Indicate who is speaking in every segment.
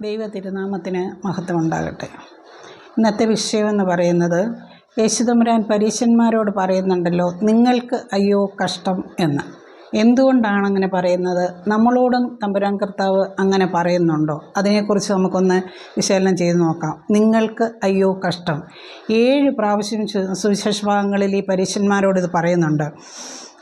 Speaker 1: ദൈവ തിരുനാമത്തിന് മഹത്വം ഉണ്ടാകട്ടെ. ഇന്നത്തെ വിഷയമെന്ന് പറയുന്നത് യേശുതമ്പുരാൻ പരീശന്മാരോട് പറയുന്നുണ്ടല്ലോ, നിങ്ങൾക്ക് അയ്യോ കഷ്ടം എന്ന്. എന്തുകൊണ്ടാണ് അങ്ങനെ പറയുന്നത്? നമ്മളോടും തമ്പുരാൻ കർത്താവ് അങ്ങനെ പറയുന്നുണ്ടോ? അതിനെക്കുറിച്ച് നമുക്കൊന്ന് വിശകലനം ചെയ്ത് നോക്കാം. നിങ്ങൾക്ക് അയ്യോ കഷ്ടം 7 പ്രാവശ്യം സുവിശേഷ ഭാഗങ്ങളിൽ ഈ പരീശന്മാരോട് ഇത് പറയുന്നുണ്ട്.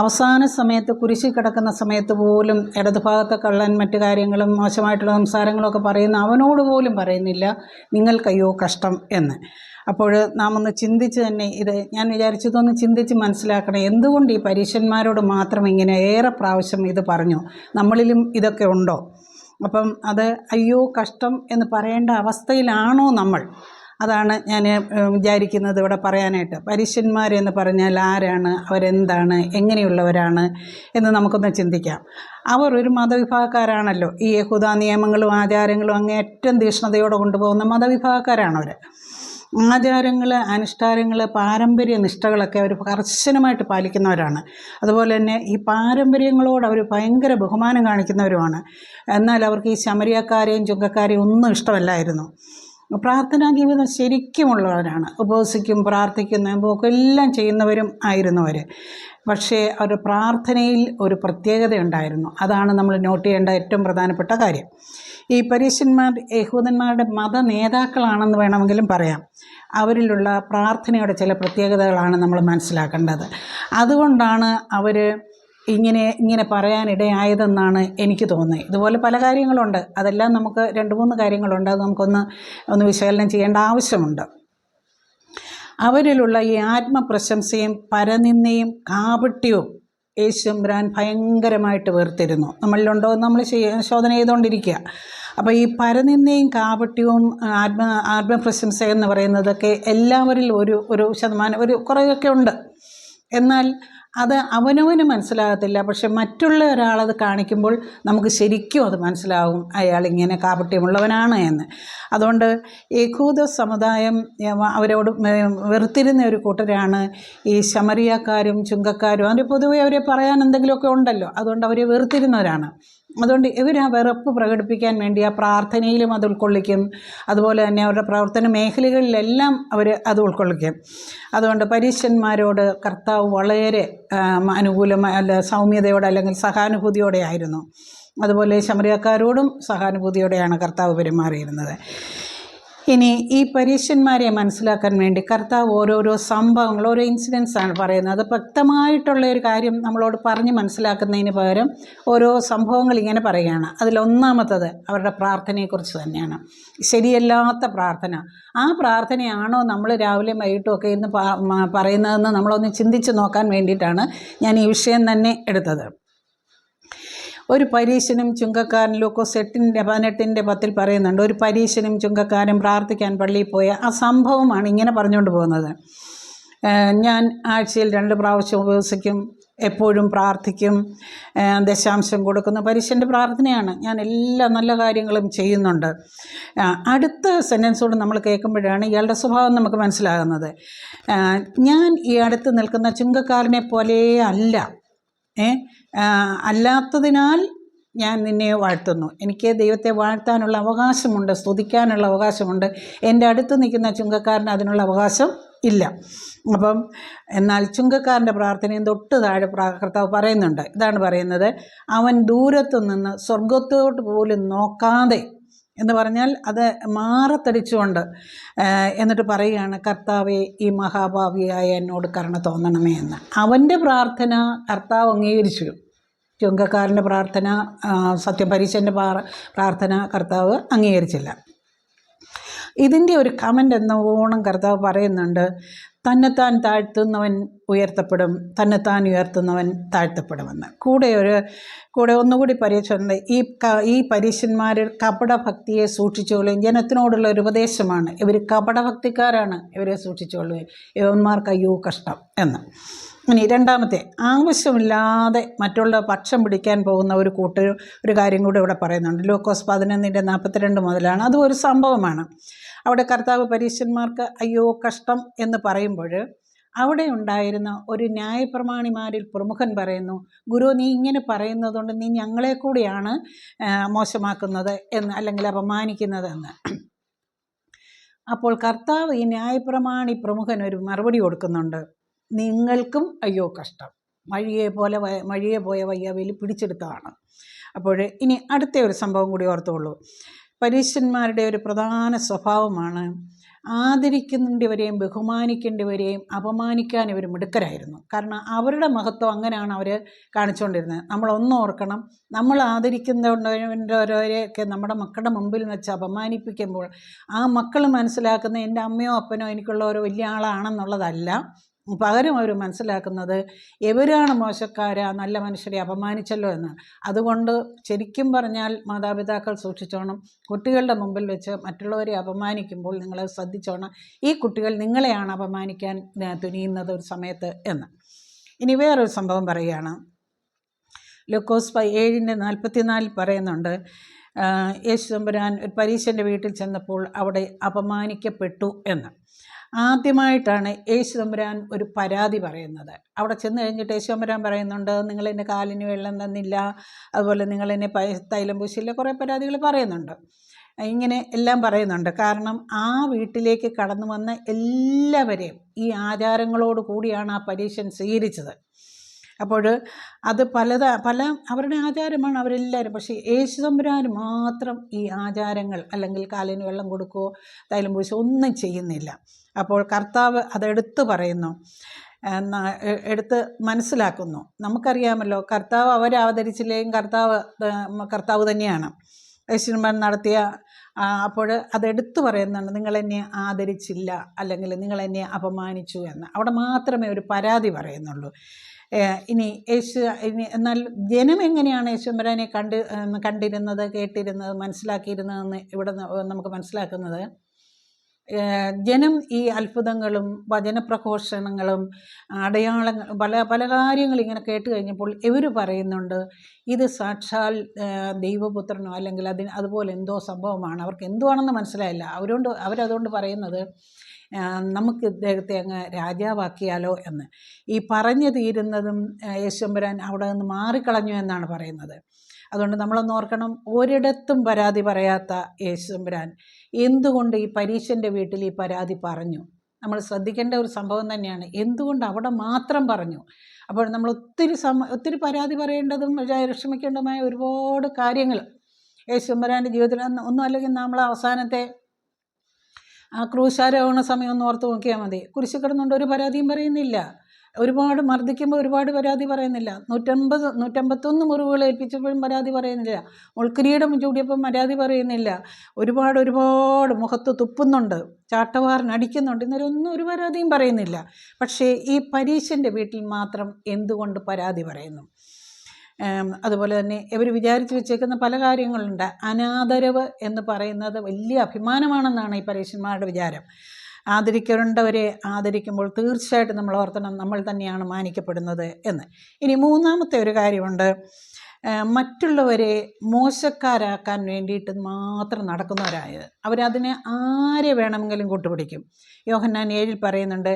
Speaker 1: അവസാന സമയത്ത് കുരിശിൽ കിടക്കുന്ന സമയത്ത് പോലും ഇടതുഭാഗത്തെ കള്ളൻ മറ്റു കാര്യങ്ങളും മോശമായിട്ടുള്ള സംസാരങ്ങളൊക്കെ പറയുന്ന അവനോട് പോലും പറയുന്നില്ല നിങ്ങൾക്കയ്യോ കഷ്ടം എന്ന്. അപ്പോൾ നാം ഒന്ന് ചിന്തിച്ച് തന്നെ ഇത് ഞാൻ വിചാരിച്ചതൊന്ന് ചിന്തിച്ച് മനസ്സിലാക്കണം. എന്തുകൊണ്ട് ഈ പരീശന്മാരോട് മാത്രം ഇങ്ങനെ ഏറെ പ്രാവശ്യം ഇത് പറഞ്ഞു? നമ്മളിലും ഇതൊക്കെ ഉണ്ടോ? അപ്പം അത് അയ്യോ കഷ്ടം എന്ന് പറയേണ്ട അവസ്ഥയിലാണോ നമ്മൾ? അതാണ് ഞാൻ വിചാരിക്കുന്നത് ഇവിടെ പറയാനായിട്ട്. പരീശന്മാരെന്ന് പറഞ്ഞാൽ ആരാണ്, അവരെന്താണ്, എങ്ങനെയുള്ളവരാണ് എന്ന് നമുക്കൊന്ന് ചിന്തിക്കാം. അവർ ഒരു മതവിഭാഗക്കാരാണല്ലോ. ഈ യഹൂദ നിയമങ്ങളും ആചാരങ്ങളും അങ്ങേയറ്റം തീക്ഷ്ണതയോടെ കൊണ്ടുപോകുന്ന മതവിഭാഗക്കാരാണവർ. ആചാരങ്ങൾ, അനുഷ്ഠാനങ്ങൾ, പാരമ്പര്യ നിഷ്ഠകളൊക്കെ അവർ കർശനമായിട്ട് പാലിക്കുന്നവരാണ്. അതുപോലെ തന്നെ ഈ പാരമ്പര്യങ്ങളോട് അവർ ഭയങ്കര ബഹുമാനം കാണിക്കുന്നവരുമാണ്. എന്നാൽ അവർക്ക് ഈ ശമരിയക്കാരെയും ചുങ്കക്കാരെയും ഒന്നും ഇഷ്ടമല്ലായിരുന്നു. പ്രാർത്ഥനാ ജീവിതം ശരിക്കുമുള്ളവരാണ്. ഉപവസിക്കും, പ്രാർത്ഥിക്കും, നോമ്പൊക്കെ എല്ലാം ചെയ്യുന്നവരും ആയിരുന്നു അവർ. പക്ഷേ അവരുടെ പ്രാർത്ഥനയിൽ ഒരു പ്രത്യേകതയുണ്ടായിരുന്നു. അതാണ് നമ്മൾ നോട്ട് ചെയ്യേണ്ട ഏറ്റവും പ്രധാനപ്പെട്ട കാര്യം. ഈ പരീശന്മാർ യഹൂദന്മാരുടെ മത നേതാക്കളാണെന്ന് വേണമെങ്കിലും പറയാം. അവരിലുള്ള പ്രാർത്ഥനയുടെ ചില പ്രത്യേകതകളാണ് നമ്മൾ മനസ്സിലാക്കേണ്ടത്. അതുകൊണ്ടാണ് അവർ ഇങ്ങനെ പറയാനിടയായതെന്നാണ് എനിക്ക് തോന്നുന്നത്. ഇതുപോലെ പല കാര്യങ്ങളുണ്ട്. അതെല്ലാം നമുക്ക് 2-3 കാര്യങ്ങളുണ്ട്. അത് നമുക്കൊന്ന് വിശകലനം ചെയ്യേണ്ട ആവശ്യമുണ്ട്. അവരിലുള്ള ഈ ആത്മപ്രശംസയും പരനിന്ദയും കാപട്യവും യേശുതമ്പുരാൻ ഭയങ്കരമായിട്ട് വേർതിരുന്നു. നമ്മളിലുണ്ടോ എന്ന് നമ്മൾ ശോധന ചെയ്തുകൊണ്ടിരിക്കുക. അപ്പോൾ ഈ പരനിന്ദയും കാപട്യവും ആത്മപ്രശംസ എന്ന് പറയുന്നതൊക്കെ എല്ലാവരിൽ ഒരു ശതമാനം കുറേയൊക്കെ ഉണ്ട്. എന്നാൽ അത് അവനവന് മനസ്സിലാകത്തില്ല. പക്ഷെ മറ്റുള്ള ഒരാളത് കാണിക്കുമ്പോൾ നമുക്ക് ശരിക്കും അത് മനസ്സിലാകും അയാളിങ്ങനെ കാപട്യമുള്ളവനാണ് എന്ന്. അതുകൊണ്ട് യഹൂദ സമുദായം അവരോട് വെറുത്തിരുന്ന ഒരു കൂട്ടരാണ് ഈ ശമരിയക്കാരും ചുങ്കക്കാരും. അതിൻ്റെ പൊതുവെ അവരെ പറയാൻ എന്തെങ്കിലുമൊക്കെ ഉണ്ടല്ലോ, അതുകൊണ്ട് അവരെ വെറുത്തിരുന്നവരാണ്. അതുകൊണ്ട് ഇവർ ആ വെറുപ്പ് പ്രകടിപ്പിക്കാൻ വേണ്ടി ആ പ്രാർത്ഥനയിലും അത് ഉൾക്കൊള്ളിക്കും. അതുപോലെ തന്നെ അവരുടെ പ്രവർത്തന മേഖലകളിലെല്ലാം അവർ അത് ഉൾക്കൊള്ളിക്കും. അതുകൊണ്ട് പരീശന്മാരോട് കർത്താവ് വളരെ സൗമ്യതയോടെ അല്ലെങ്കിൽ സഹാനുഭൂതിയോടെ ആയിരുന്നു. അതുപോലെ ശമരിയക്കാരോടും സഹാനുഭൂതിയോടെയാണ് കർത്താവ് പെരുമാറിയിരുന്നത്. ഇനി ഈ പരീശന്മാരെ മനസ്സിലാക്കാൻ വേണ്ടി കർത്താവ് ഓരോരോ സംഭവങ്ങൾ, ഓരോ ഇൻസിഡൻസാണ് പറയുന്നത്. അത് വ്യക്തമായിട്ടുള്ള ഒരു കാര്യം നമ്മളോട് പറഞ്ഞ് മനസ്സിലാക്കുന്നതിന് പകരം ഓരോ സംഭവങ്ങൾ ഇങ്ങനെ പറയുകയാണ്. അതിലൊന്നാമത്തത് അവരുടെ പ്രാർത്ഥനയെക്കുറിച്ച് തന്നെയാണ്. ശരിയല്ലാത്ത പ്രാർത്ഥന. ആ പ്രാർത്ഥനയാണോ നമ്മൾ രാവിലെ വൈകിട്ടും ഒക്കെ ഇന്ന് പറയുന്നതെന്ന് നമ്മളൊന്ന് ചിന്തിച്ച് നോക്കാൻ വേണ്ടിയിട്ടാണ് ഞാൻ ഈ വിഷയം തന്നെ എടുത്തത്. ഒരു പരീശനും ചുങ്കക്കാരൻ ലൂക്കോസ് 8:18 പറയുന്നുണ്ട്. ഒരു പരീശനും ചുങ്കക്കാരൻ പ്രാർത്ഥിക്കാൻ പള്ളിയിൽ പോയ ആ സംഭവമാണ് ഇങ്ങനെ പറഞ്ഞുകൊണ്ട് പോകുന്നത്. ഞാൻ ആഴ്ചയിൽ 2 പ്രാവശ്യം ഉപവസിക്കും, എപ്പോഴും പ്രാർത്ഥിക്കും, ദശാംശം കൊടുക്കുന്ന പരീശൻ്റെ പ്രാർത്ഥനയാണ്. ഞാൻ എല്ലാ നല്ല കാര്യങ്ങളും ചെയ്യുന്നുണ്ട്. അടുത്ത സെൻറ്റൻസോട് നമ്മൾ കേൾക്കുമ്പോഴാണ് ഇയാളുടെ സ്വഭാവം നമുക്ക് മനസ്സിലാകുന്നത്. ഞാൻ ഈ അടുത്ത് നിൽക്കുന്ന ചുങ്കക്കാരനെ പോലെ അല്ലാത്തതിനാൽ ഞാൻ നിന്നെ വാഴ്ത്തുന്നു. എനിക്ക് ദൈവത്തെ വാഴ്ത്താനുള്ള അവകാശമുണ്ട്, സ്തുതിക്കാനുള്ള അവകാശമുണ്ട്. എൻ്റെ അടുത്ത് നിൽക്കുന്ന ചുങ്കക്കാരന് അതിനുള്ള അവകാശം ഇല്ല. അപ്പം എന്നാൽ ചുങ്കക്കാരൻ്റെ പ്രാർത്ഥനയും തൊട്ട് താഴെ കർത്താവ് പറയുന്നുണ്ട്. ഇതാണ് പറയുന്നത്, അവൻ ദൂരത്തു നിന്ന് സ്വർഗത്തോട്ട് പോലും നോക്കാതെ എന്ന് പറഞ്ഞാൽ അത് മാറത്തടിച്ചുകൊണ്ട് എന്നിട്ട് പറയുകയാണ്, കർത്താവെ ഈ മഹാഭാവിയായ എന്നോട് കരുണ തോന്നണമേ എന്ന്. അവൻ്റെ പ്രാർത്ഥന കർത്താവ് അംഗീകരിച്ചു. ചുങ്കക്കാരൻ്റെ പ്രാർത്ഥന, പരീശൻ്റെ പ്രാർത്ഥന കർത്താവ് അംഗീകരിച്ചില്ല. ഇതിൻ്റെ ഒരു കമൻ്റ് എന്നോണം കർത്താവ് പറയുന്നുണ്ട്, തന്നെത്താൻ താഴ്ത്തുന്നവൻ ഉയർത്തപ്പെടും, തന്നെത്താൻ ഉയർത്തുന്നവൻ താഴ്ത്തപ്പെടുമെന്ന്. കൂടെ ഒന്നുകൂടി പരീക്ഷയുണ്ട്. ഈ പരീശന്മാർ കപടഭക്തിയെ സൂക്ഷിച്ചോളുകയും ജനത്തിനോടുള്ള ഒരു ഉപദേശമാണ്. ഇവർ കപടഭക്തിക്കാരാണ്, ഇവരെ സൂക്ഷിച്ചോളുകയും യവന്മാർക്ക് അയ്യോ കഷ്ടം എന്ന്. ഇനി രണ്ടാമത്തെ, ആവശ്യമില്ലാതെ മറ്റുള്ള പക്ഷം പിടിക്കാൻ പോകുന്ന ഒരു കാര്യം കൂടെ ഇവിടെ പറയുന്നുണ്ട്. ലൂക്കോസ് 11:42 മുതലാണ്. അതും ഒരു സംഭവമാണ്. അവിടെ കർത്താവ് പരീശന്മാർക്ക് അയ്യോ കഷ്ടം എന്ന് പറയുമ്പോൾ അവിടെ ഉണ്ടായിരുന്ന ഒരു ന്യായപ്രമാണിമാരിൽ പ്രമുഖൻ പറയുന്നു, ഗുരു, നീ ഇങ്ങനെ പറയുന്നതുകൊണ്ട് നീ ഞങ്ങളെ കൂടിയാണ് മോശമാക്കുന്നത് എന്ന്, അല്ലെങ്കിൽ അപമാനിക്കുന്നതെന്ന്. അപ്പോൾ കർത്താവ് ഈ ന്യായപ്രമാണി പ്രമുഖൻ ഒരു മറുപടി കൊടുക്കുന്നുണ്ട്, നിങ്ങൾക്കും അയ്യോ കഷ്ടം, വഴിയെ പോയ വയ്യാവേലി പിടിച്ചെടുത്തതാണ്. അപ്പോൾ ഇനി അടുത്ത ഒരു സംഭവം കൂടി ഓർത്തുകൊള്ളൂ. പരീശന്മാരുടെ ഒരു പ്രധാന സ്വഭാവമാണ് ആദരിക്കേണ്ടവരെയും ബഹുമാനിക്കേണ്ടവരെയും അപമാനിക്കാൻ ഇവർ മിടുക്കരായിരുന്നു. കാരണം അവരുടെ മഹത്വം അങ്ങനെയാണ് അവർ കാണിച്ചുകൊണ്ടിരുന്നത്. നമ്മളൊന്നും ഓർക്കണം, നമ്മൾ ആദരിക്കുന്നവരെയൊക്കെ നമ്മുടെ മക്കളുടെ മുമ്പിൽ വെച്ച് അപമാനിപ്പിക്കുമ്പോൾ ആ മക്കൾ മനസ്സിലാക്കുന്ന എൻ്റെ അമ്മയോ അപ്പനോ എനിക്കുള്ള ഒരു വലിയ ആളാണെന്നുള്ളതല്ല, പകരം അവർ മനസ്സിലാക്കുന്നത് എവരാണ് മോശക്കാര്, നല്ല മനുഷ്യരെ അപമാനിച്ചല്ലോ എന്ന്. അതുകൊണ്ട് ശരിക്കും പറഞ്ഞാൽ മാതാപിതാക്കൾ സൂക്ഷിച്ചോണം, കുട്ടികളുടെ മുമ്പിൽ വെച്ച് മറ്റുള്ളവരെ അപമാനിക്കുമ്പോൾ നിങ്ങൾ ശ്രദ്ധിച്ചോണം, ഈ കുട്ടികൾ നിങ്ങളെയാണ് അപമാനിക്കാൻ തുനിയുന്നത് ഒരു സമയത്ത് എന്ന്. ഇനി വേറൊരു സംഭവം പറയുകയാണ്. ലൂക്കോസ് 7:44 പറയുന്നുണ്ട്, യേശു തമ്പുരാൻ ഒരു പരീശൻ്റെ വീട്ടിൽ ചെന്നപ്പോൾ അവിടെ അപമാനിക്കപ്പെട്ടു എന്ന്. ആദ്യമായിട്ടാണ് യേശു തമ്പുരാൻ ഒരു പരാതി പറയുന്നത്. അവിടെ ചെന്ന് കഴിഞ്ഞിട്ട് യേശു തമ്പുരാൻ പറയുന്നുണ്ട്, നിങ്ങളെൻ്റെ കാലിന് വെള്ളം തന്നില്ല, അതുപോലെ നിങ്ങളെന്നെ തൈലം പൂശില്ല, കുറേ പരാതികൾ പറയുന്നുണ്ട്. ഇങ്ങനെ എല്ലാം പറയുന്നുണ്ട്. കാരണം ആ വീട്ടിലേക്ക് കടന്നു വന്ന എല്ലാവരെയും ഈ ആചാരങ്ങളോട് കൂടിയാണ് ആ പരീശൻ സ്വീകരിച്ചത്. അപ്പോൾ അത് പല അവരുടെ ആചാരമാണ് അവരെല്ലാവരും. പക്ഷേ യേശു തമ്പുരാൻ മാത്രം ഈ ആചാരങ്ങൾ, അല്ലെങ്കിൽ കാലിന് വെള്ളം കൊടുക്കുകയോ തൈലം പൂശോ ഒന്നും ചെയ്യുന്നില്ല. അപ്പോൾ കർത്താവ് അതെടുത്ത് പറയുന്നു, എടുത്ത് മനസ്സിലാക്കുന്നു. നമുക്കറിയാമല്ലോ, കർത്താവ് അവരെ അവതരിച്ചില്ലെങ്കിലും കർത്താവ് തന്നെയാണ് യേശുമാൻ നടത്തിയ. അപ്പോൾ അതെടുത്ത് പറയുന്നുണ്ട്, നിങ്ങളെന്നെ ആദരിച്ചില്ല, അല്ലെങ്കിൽ നിങ്ങളെന്നെ അപമാനിച്ചു എന്ന്. അവിടെ മാത്രമേ ഒരു പരാതി പറയുന്നുള്ളൂ. എന്നാൽ ജനം എങ്ങനെയാണ് യേശുമ്പരാനെ കണ്ടിരുന്നത്, കേട്ടിരുന്നത്, മനസ്സിലാക്കിയിരുന്നതെന്ന് ഇവിടെ നമുക്ക് മനസ്സിലാക്കുന്നത്, ജനം ഈ അത്ഭുതങ്ങളും വചനപ്രഘോഷണങ്ങളും അടയാളങ്ങൾ പല കാര്യങ്ങൾ ഇങ്ങനെ കേട്ട് കഴിഞ്ഞപ്പോൾ ഇവർ പറയുന്നുണ്ട്, ഇത് സാക്ഷാൽ ദൈവപുത്രനോ അല്ലെങ്കിൽ അതുപോലെ എന്തോ സംഭവമാണ്. അവർക്ക് എന്തുവാണെന്ന് മനസ്സിലായില്ല. അവരതുകൊണ്ട് പറയുന്നത്, നമുക്ക് ഇദ്ദേഹത്തെ അങ്ങ് രാജാവാക്കിയാലോ എന്ന്. ഈ പറഞ്ഞു തീരുന്നതും യേശുമ്പരാൻ അവിടെ നിന്ന് മാറിക്കളഞ്ഞു എന്നാണ് പറയുന്നത്. അതുകൊണ്ട് നമ്മളൊന്ന് ഓർക്കണം, ഒരിടത്തും പരാതി പറയാത്ത യേശുമ്പരാൻ എന്തുകൊണ്ട് ഈ പരീശൻ്റെ വീട്ടിൽ ഈ പരാതി പറഞ്ഞു? നമ്മൾ ശ്രദ്ധിക്കേണ്ട ഒരു സംഭവം തന്നെയാണ്. എന്തുകൊണ്ട് അവിടെ മാത്രം പറഞ്ഞു? അപ്പോൾ നമ്മൾ ഒത്തിരി പരാതി പറയേണ്ടതും വിഷമിക്കേണ്ടതുമായ ഒരുപാട് കാര്യങ്ങൾ യേശുമ്പരാൻ്റെ ജീവിതത്തിൽ ഒന്നും അല്ലെങ്കിൽ നമ്മൾ അവസാനത്തെ ആ ക്രൂശാരോഹണ സമയം ഒന്ന് ഓർത്ത് നോക്കിയാൽ മതി. കുരിശിൽ കിടന്നുകൊണ്ട് ഒരു പരാതിയും പറയുന്നില്ല. ഒരുപാട് മർദ്ദിക്കുമ്പോൾ ഒരുപാട് പരാതി പറയുന്നില്ല. 151 മുറിവുകൾ ഏൽപ്പിച്ചപ്പോഴും പരാതി പറയുന്നില്ല. മുൾക്കിരീടം ചൂടിയപ്പം പരാതി പറയുന്നില്ല. ഒരുപാട് മുഖത്ത് തുപ്പുന്നുണ്ട്, ചാട്ടവാറിനടിക്കുന്നുണ്ട്, ഇന്നേരൊന്നും ഒരു പരാതിയും പറയുന്നില്ല. പക്ഷേ ഈ പരീശൻ്റെ വീട്ടിൽ മാത്രം എന്തുകൊണ്ട് പരാതി പറയുന്നു? അതുപോലെ തന്നെ ഇവർ വിചാരിച്ചു വെച്ചേക്കുന്ന പല കാര്യങ്ങളുണ്ട്. അനാദരവ് എന്ന് പറയുന്നത് വലിയ അഭിമാനമാണെന്നാണ് ഈ പരീശന്മാരുടെ വിചാരം. ആദരിക്കേണ്ടവരെ ആദരിക്കുമ്പോൾ തീർച്ചയായിട്ടും നമ്മൾ ഓർക്കണം, നമ്മൾ തന്നെയാണ് മാനിക്കപ്പെടുന്നത് എന്ന്. ഇനി മൂന്നാമത്തെ ഒരു കാര്യമുണ്ട്, മറ്റുള്ളവരെ മോശക്കാരാക്കാൻ വേണ്ടിയിട്ട് മാത്രം നടക്കുന്നവരായത്. അവരതിനെ വേണമെങ്കിലും കൂട്ടുപിടിക്കും. യോഹന്നാൻ 7 പറയുന്നുണ്ട്,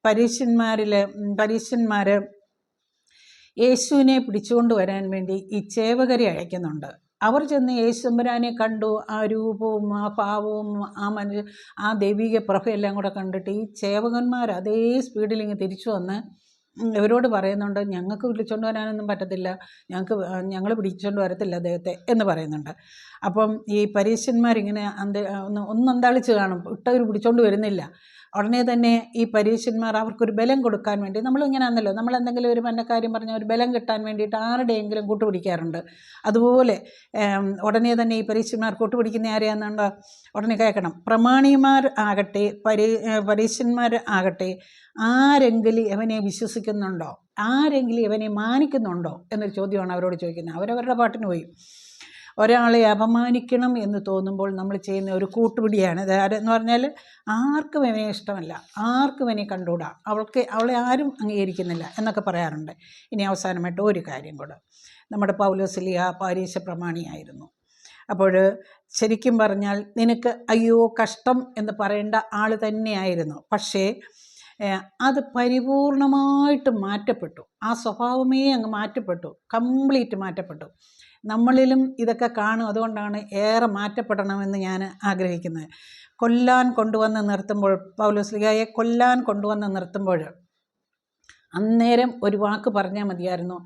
Speaker 1: പരീശന്മാർ യേശുവിനെ പിടിച്ചുകൊണ്ട് വരാൻ വേണ്ടി ഈ ചേവകരെ അയക്കുന്നുണ്ട്. അവർ ചെന്ന് യേശുമ്പരാനെ കണ്ടു, ആ രൂപവും ആ ഭാവവും ആ ദൈവിക പ്രഭയെല്ലാം കൂടെ കണ്ടിട്ട് ഈ ചേവകന്മാർ അതേ സ്പീഡിൽ ഇങ്ങ് തിരിച്ചു വന്ന് ഇവരോട് പറയുന്നുണ്ട്, ഞങ്ങൾക്ക് വിളിച്ചുകൊണ്ട് വരാനൊന്നും പറ്റത്തില്ല, ഞങ്ങൾ പിടിച്ചുകൊണ്ട് വരത്തില്ല അദ്ദേഹത്തെ എന്ന് പറയുന്നുണ്ട്. അപ്പം ഈ പരീശന്മാരിങ്ങനെ ഒന്നന്താളിച്ച് കാണും, ഇട്ടവർ പിടിച്ചുകൊണ്ട് വരുന്നില്ല. ഉടനെ തന്നെ ഈ പരീശന്മാർ അവർക്കൊരു ബലം കൊടുക്കാൻ വേണ്ടി, നമ്മളിങ്ങനെയാണല്ലോ, നമ്മളെന്തെങ്കിലും ഒരു കാര്യം പറഞ്ഞാൽ ഒരു ബലം കിട്ടാൻ വേണ്ടിയിട്ട് ആരുടെയെങ്കിലും കൂട്ടുപിടിക്കാറുണ്ട്. അതുപോലെ ഉടനെ തന്നെ ഈ പരീശന്മാർ കൂട്ടുപിടിക്കുന്ന ആരെയാണെന്നുണ്ടോ ഉടനെ കേൾക്കണം. പ്രമാണിമാർ ആകട്ടെ പരീശന്മാർ ആകട്ടെ ആരെങ്കിലും ഇവനെ വിശ്വസിക്കുന്നുണ്ടോ, ആരെങ്കിലും ഇവനെ മാനിക്കുന്നുണ്ടോ എന്നൊരു ചോദ്യമാണ് അവരോട് ചോദിക്കുന്നത്. അവരവരുടെ പാട്ടിന് പോയി. ഒരാളെ അപമാനിക്കണം എന്ന് തോന്നുമ്പോൾ നമ്മൾ ചെയ്യുന്ന ഒരു കൂട്ടുപിടിയാണ് ഇത്. എന്ന് പറഞ്ഞാൽ ആർക്കും ഇവനെ ഇഷ്ടമല്ല, ആർക്കും ഇവനെ കണ്ടുകൂടാ, അവളെ ആരും അംഗീകരിക്കുന്നില്ല എന്നൊക്കെ പറയാറുണ്ട്. ഇനി അവസാനമായിട്ട് ഒരു കാര്യം കൂടെ, നമ്മുടെ പൗലോസ്ലീഹ പരീശ പ്രമാണിയായിരുന്നു. അപ്പോൾ ശരിക്കും പറഞ്ഞാൽ നിനക്ക് അയ്യോ കഷ്ടം എന്ന് പറയേണ്ട ആൾ തന്നെയായിരുന്നു. പക്ഷേ അത് പരിപൂർണമായിട്ടും മാറ്റപ്പെട്ടു. ആ സ്വഭാവമേ അങ്ങ് മാറ്റപ്പെട്ടു, കംപ്ലീറ്റ് മാറ്റപ്പെട്ടു. നമ്മളിലും ഇതൊക്കെ കാണും. അതുകൊണ്ടാണ് ഏറെ മാറ്റപ്പെടണമെന്ന് ഞാൻ ആഗ്രഹിക്കുന്നത്. കൊല്ലാൻ കൊണ്ടുവന്ന് നിർത്തുമ്പോൾ, പൗലോസ്ലീഹായെ കൊല്ലാൻ കൊണ്ടുവന്ന് നിർത്തുമ്പോൾ അന്നേരം ഒരു വാക്ക് പറഞ്ഞാൽ മതിയായിരുന്നു,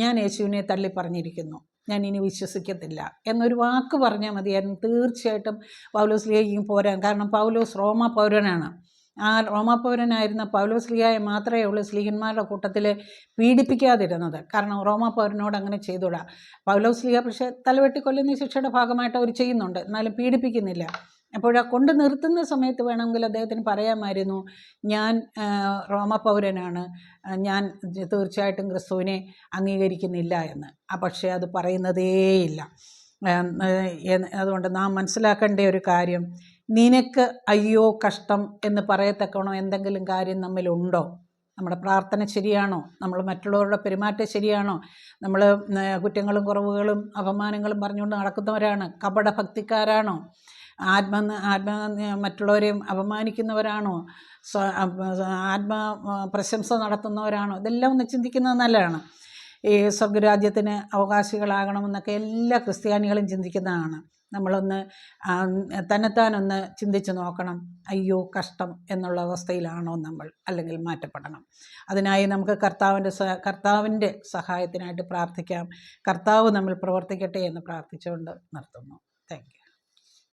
Speaker 1: ഞാൻ യേശുവിനെ തള്ളി പറഞ്ഞിരിക്കുന്നു, ഞാൻ ഇനി വിശ്വസിക്കത്തില്ല എന്നൊരു വാക്ക് പറഞ്ഞാൽ മതിയായിരുന്നു. തീർച്ചയായിട്ടും പൗലോസ്ലീഹയ്ക്കും പോരാൻ. കാരണം പൗലോസ് റോമാ പൗരനാണ്. ആ റോമാ പൗരനായിരുന്ന പൗലോസ്ലീഹായെ മാത്രമേ ഉള്ളൂ സ്ലീഹന്മാരുടെ കൂട്ടത്തിൽ പീഡിപ്പിക്കാതിരുന്നത്. കാരണം റോമാ പൗരനോട് അങ്ങനെ ചെയ്തുകൂടാ. പൗലോസ്ലീഹ പക്ഷേ തലവെട്ടി കൊല്ലുന്ന ശിക്ഷയുടെ ഭാഗമായിട്ട് അവർ ചെയ്യുന്നുണ്ട്, എന്നാലും പീഡിപ്പിക്കുന്നില്ല. അപ്പോഴാ കൊണ്ട് നിർത്തുന്ന സമയത്ത് വേണമെങ്കിൽ അദ്ദേഹത്തിന് പറയാമായിരുന്നു, ഞാൻ റോമാ പൗരനാണ്, ഞാൻ തീർച്ചയായിട്ടും ക്രിസ്തുവിനെ അംഗീകരിക്കുന്നില്ല എന്ന്. പക്ഷേ അത് പറയുന്നതേയില്ല. അതുകൊണ്ട് നാം മനസ്സിലാക്കേണ്ട ഒരു കാര്യം, നിനക്ക് അയ്യോ കഷ്ടം എന്ന് പറയത്തക്കണോ എന്തെങ്കിലും കാര്യം നമ്മിലുണ്ടോ? നമ്മുടെ പ്രാർത്ഥന ശരിയാണോ? നമ്മൾ മറ്റുള്ളവരുടെ പെരുമാറ്റം ശരിയാണോ? നമ്മൾ കുറ്റങ്ങളും കുറവുകളും അപമാനങ്ങളും പറഞ്ഞുകൊണ്ട് നടക്കുന്നവരാണ്? കപടഭക്തിക്കാരാണോ? മറ്റുള്ളവരെയും അപമാനിക്കുന്നവരാണോ? പ്രശംസ നടത്തുന്നവരാണോ? ഇതെല്ലാം ഒന്ന് ചിന്തിക്കുന്നത് നല്ലതാണ്. ഈ സ്വർഗരാജ്യത്തിന് അവകാശികളാകണമെന്നൊക്കെ എല്ലാ ക്രിസ്ത്യാനികളും ചിന്തിക്കുന്നതാണ്. നമ്മളൊന്ന് തന്നെത്താനൊന്ന് ചിന്തിച്ച് നോക്കണം. അയ്യോ കഷ്ടം എന്നുള്ള അവസ്ഥയിലാണോ നമ്മൾ? അല്ലെങ്കിൽ മാറ്റപ്പെടണം. അതിനായി നമുക്ക് കർത്താവിൻ്റെ സഹായത്തിനായിട്ട് പ്രാർത്ഥിക്കാം. കർത്താവ് നമ്മൾ പ്രവർത്തിക്കട്ടെ എന്ന് പ്രാർത്ഥിച്ചുകൊണ്ട് നിർത്തുന്നു. Thank you.